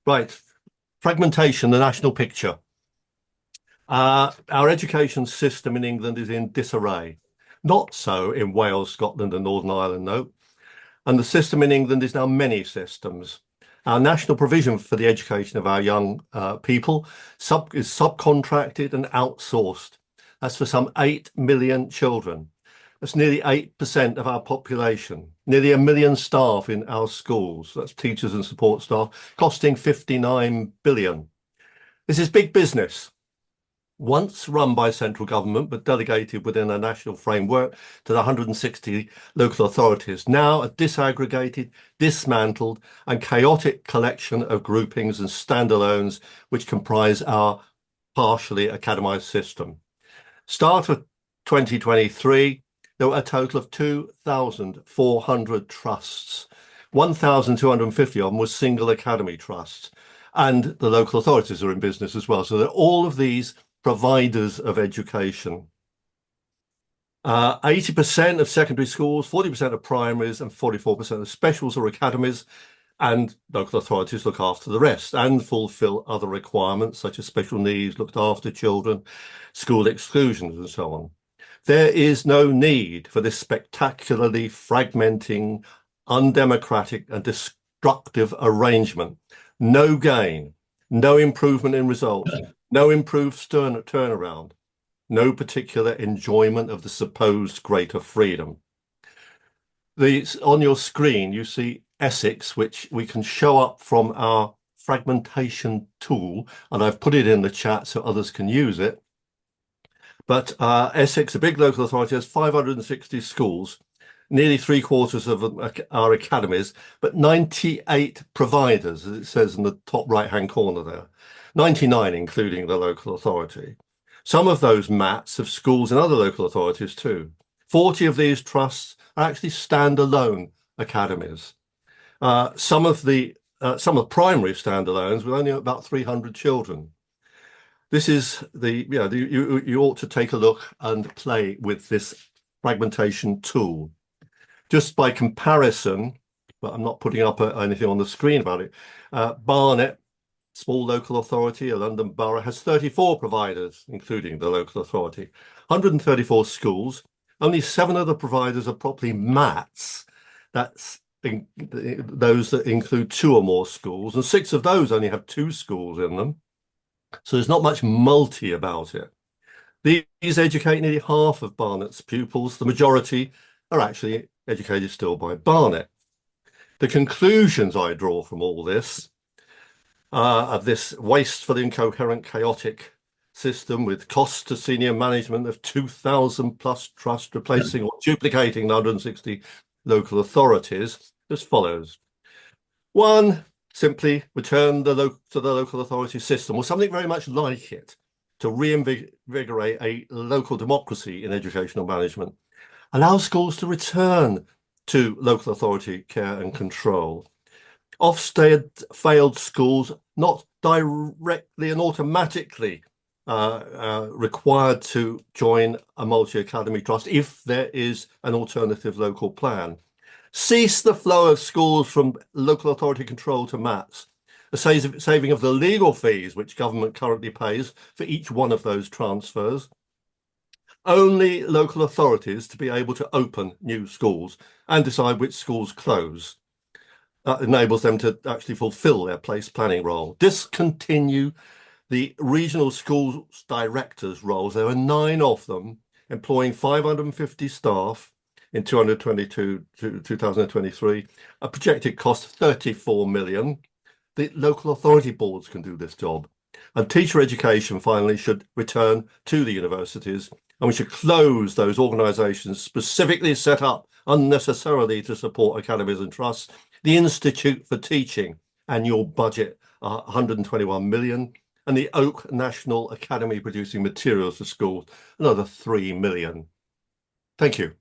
Right. Fragmentation, the national picture. Our education system in England is in disarray. Not so in Wales, Scotland, and Northern Ireland, no. And the system in England is now many systems. Our national provision for the education of our young people is subcontracted and outsourced. That's for some 8 million children. That's nearly 8% of our population, nearly 1 million staff in our schools. That's teachers and support staff, costing 59 billion. This is big business, once run by central government, but delegated within a national framework to the 160 local authorities, now a disaggregated, dismantled, and chaotic collection of groupings and standalones which comprise our partially academised system. Start of 2023, there were a total of 2,400 trusts. 1,250 of them were single academy trusts, and the local authorities are in business as well. So they're all of these providers of education. 80% of secondary schools, 40% of primaries, and 44% of specials or academies, and local authorities look after the rest and fulfill other requirements such as special needs, looked after children, school exclusions, and so on. There is no need for this spectacularly fragmenting, undemocratic, and destructive arrangement. No gain, no improvement in results, no improved turnaround, no particular enjoyment of the supposed greater freedom. On your screen, you see Essex, which we can show up from our fragmentation tool, and I've put it in the chat so others can use it. But Essex, a big local authority, has 560 schools, nearly 3/4 of our academies, but 98 providers, as it says in the top right-hand corner there. 99 including the local authority. Some of those MATs have schools in other local authorities too. 40 of these trusts are actually standalone academies. Some of primary standalones with only about 300 children. This is you ought to take a look and play with this fragmentation tool. Just by comparison, but I'm not putting up anything on the screen about it. Barnet, small local authority, a London borough, has 34 providers, including the local authority, 134 schools. Only 7 of the providers are properly MATs. That's those that include 2 or more schools, and 6 of those only have 2 schools in them. So there's not much multi about it. These educate nearly half of Barnet's pupils. The majority are actually educated still by Barnet. The conclusions I draw from all this, of this wasteful, incoherent, chaotic system with costs to senior management of 2,000 plus trusts replacing or duplicating the 160 local authorities, as follows. 1, simply return to the local authority system, or something very much like it, to reinvigorate a local democracy in educational management. Allow schools to return to local authority care and control. Ofsted failed schools not directly and automatically required to join a multi-academy trust if there is an alternative local plan. Cease the flow of schools from local authority control to MATs, a saving of the legal fees which government currently pays for each one of those transfers. Only local authorities to be able to open new schools and decide which schools close. That enables them to actually fulfill their place planning role. Discontinue the regional schools directors roles. There are 9 of them, employing 550 staff in 2022 to 2023, a projected cost of 34 million. The local authority boards can do this job. And teacher education finally should return to the universities, and we should close those organisations specifically set up unnecessarily to support academies and trusts. The Institute for Teaching, annual budget 121 million, and the Oak National Academy producing materials for schools, another 3 million. Thank you.